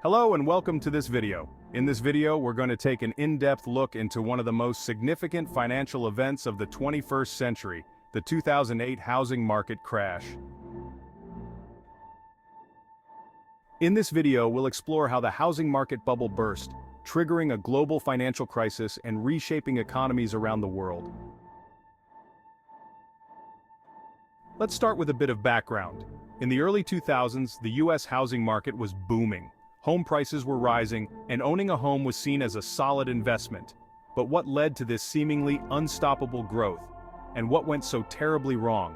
Hello and welcome to this video. In this video, we're going to take an in-depth look into one of the most significant financial events of the 21st century, the 2008 housing market crash. In this video, we'll explore how the housing market bubble burst, triggering a global financial crisis and reshaping economies around the world. Let's start with a bit of background. In the early 2000s, the US housing market was booming. Home prices were rising, and owning a home was seen as a solid investment. But what led to this seemingly unstoppable growth? And what went so terribly wrong?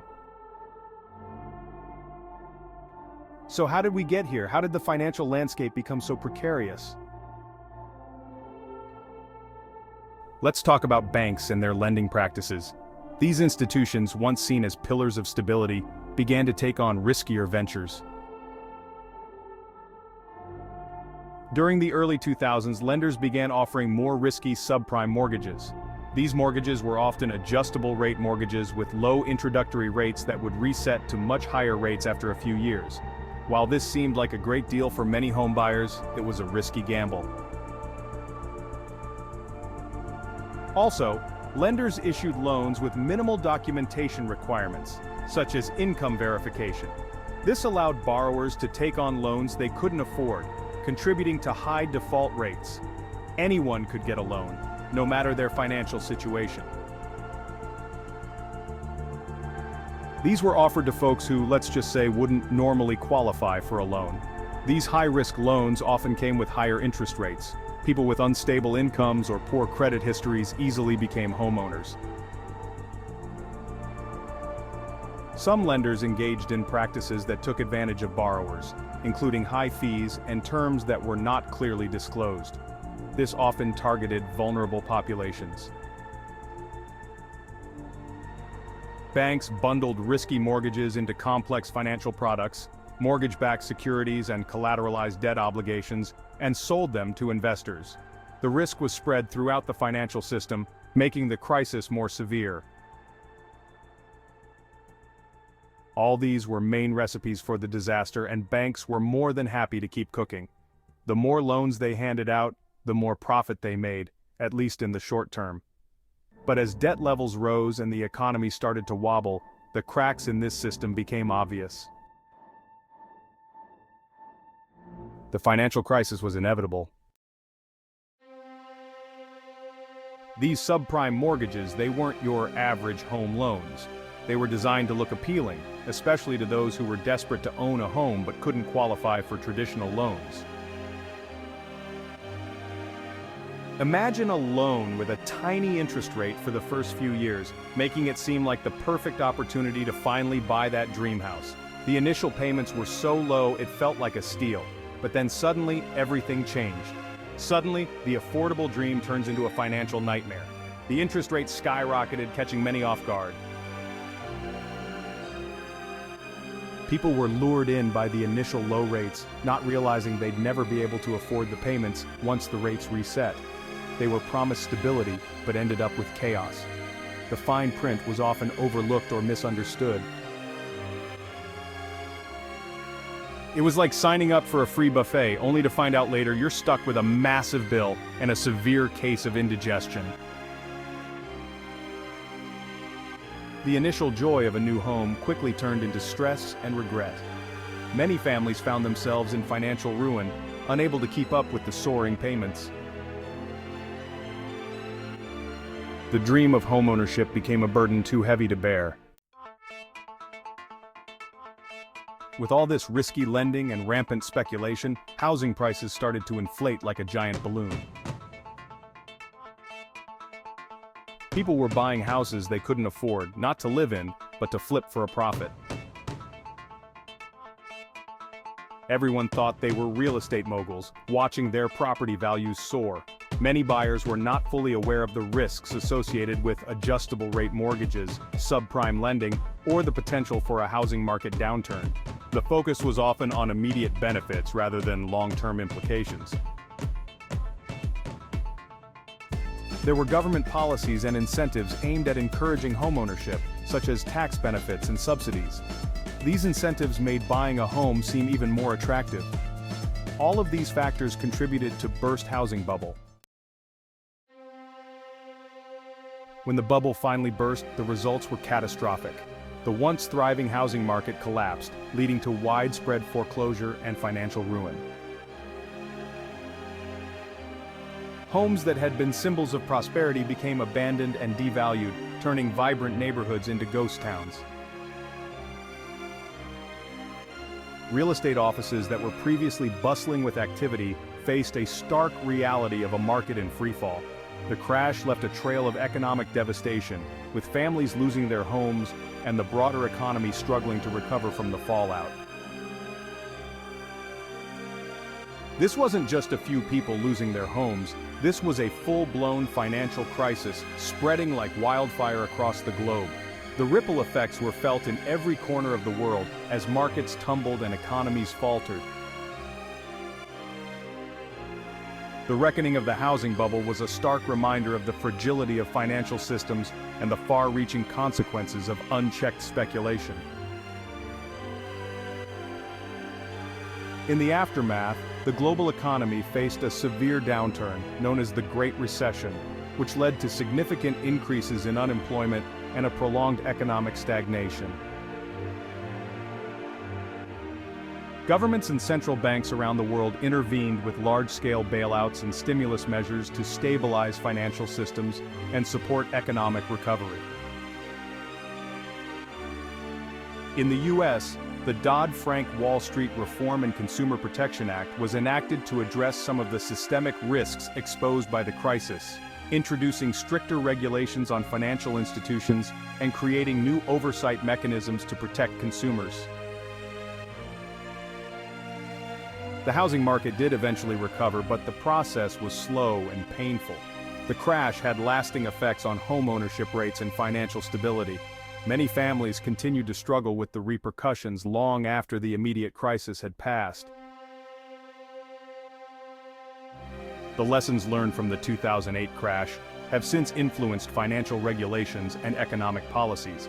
So how did we get here? How did the financial landscape become so precarious? Let's talk about banks and their lending practices. These institutions, once seen as pillars of stability, began to take on riskier ventures. During the early 2000s, lenders began offering more risky subprime mortgages. These mortgages were often adjustable-rate mortgages with low introductory rates that would reset to much higher rates after a few years. While this seemed like a great deal for many homebuyers, it was a risky gamble. Also, lenders issued loans with minimal documentation requirements, such as income verification. This allowed borrowers to take on loans they couldn't afford, contributing to high default rates. Anyone could get a loan, no matter their financial situation. These were offered to folks who, let's just say, wouldn't normally qualify for a loan. These high-risk loans often came with higher interest rates. People with unstable incomes or poor credit histories easily became homeowners. Some lenders engaged in practices that took advantage of borrowers, including high fees and terms that were not clearly disclosed. This often targeted vulnerable populations. Banks bundled risky mortgages into complex financial products, mortgage-backed securities and collateralized debt obligations, and sold them to investors. The risk was spread throughout the financial system, making the crisis more severe. All these were main recipes for the disaster, and banks were more than happy to keep cooking. The more loans they handed out, the more profit they made, at least in the short term. But as debt levels rose and the economy started to wobble, the cracks in this system became obvious. The financial crisis was inevitable. These subprime mortgages, they weren't your average home loans. They were designed to look appealing, especially to those who were desperate to own a home but couldn't qualify for traditional loans. Imagine a loan with a tiny interest rate for the first few years, making it seem like the perfect opportunity to finally buy that dream house. The initial payments were so low it felt like a steal. But then suddenly, everything changed. Suddenly, the affordable dream turns into a financial nightmare. The interest rate skyrocketed, catching many off guard. People were lured in by the initial low rates, not realizing they'd never be able to afford the payments once the rates reset. They were promised stability, but ended up with chaos. The fine print was often overlooked or misunderstood. It was like signing up for a free buffet, only to find out later you're stuck with a massive bill and a severe case of indigestion. The initial joy of a new home quickly turned into stress and regret. Many families found themselves in financial ruin, unable to keep up with the soaring payments. The dream of homeownership became a burden too heavy to bear. With all this risky lending and rampant speculation, housing prices started to inflate like a giant balloon. People were buying houses they couldn't afford, not to live in, but to flip for a profit. Everyone thought they were real estate moguls, watching their property values soar. Many buyers were not fully aware of the risks associated with adjustable-rate mortgages, subprime lending, or the potential for a housing market downturn. The focus was often on immediate benefits rather than long-term implications. There were government policies and incentives aimed at encouraging homeownership, such as tax benefits and subsidies. These incentives made buying a home seem even more attractive. All of these factors contributed to burst housing bubble. When the bubble finally burst, the results were catastrophic. The once thriving housing market collapsed, leading to widespread foreclosure and financial ruin. Homes that had been symbols of prosperity became abandoned and devalued, turning vibrant neighborhoods into ghost towns. Real estate offices that were previously bustling with activity faced a stark reality of a market in freefall. The crash left a trail of economic devastation, with families losing their homes and the broader economy struggling to recover from the fallout. This wasn't just a few people losing their homes, this was a full-blown financial crisis spreading like wildfire across the globe. The ripple effects were felt in every corner of the world as markets tumbled and economies faltered. The reckoning of the housing bubble was a stark reminder of the fragility of financial systems and the far-reaching consequences of unchecked speculation. In the aftermath, the global economy faced a severe downturn known as the Great Recession, which led to significant increases in unemployment and a prolonged economic stagnation. Governments and central banks around the world intervened with large-scale bailouts and stimulus measures to stabilize financial systems and support economic recovery. In the U.S., the Dodd-Frank Wall Street Reform and Consumer Protection Act was enacted to address some of the systemic risks exposed by the crisis, introducing stricter regulations on financial institutions and creating new oversight mechanisms to protect consumers. The housing market did eventually recover, but the process was slow and painful. The crash had lasting effects on home ownership rates and financial stability. Many families continued to struggle with the repercussions long after the immediate crisis had passed. The lessons learned from the 2008 crash have since influenced financial regulations and economic policies,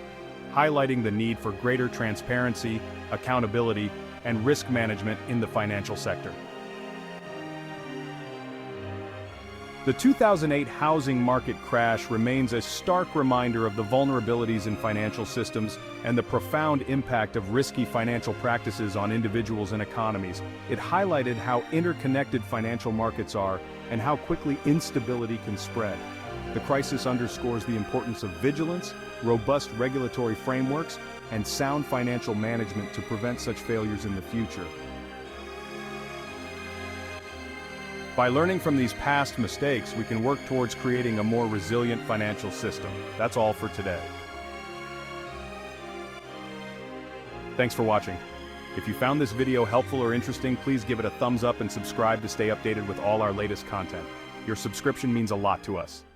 highlighting the need for greater transparency, accountability, and risk management in the financial sector. The 2008 housing market crash remains a stark reminder of the vulnerabilities in financial systems and the profound impact of risky financial practices on individuals and economies. It highlighted how interconnected financial markets are and how quickly instability can spread. The crisis underscores the importance of vigilance, robust regulatory frameworks, and sound financial management to prevent such failures in the future. By learning from these past mistakes, we can work towards creating a more resilient financial system. That's all for today. Thanks for watching. If you found this video helpful or interesting, please give it a thumbs up and subscribe to stay updated with all our latest content. Your subscription means a lot to us.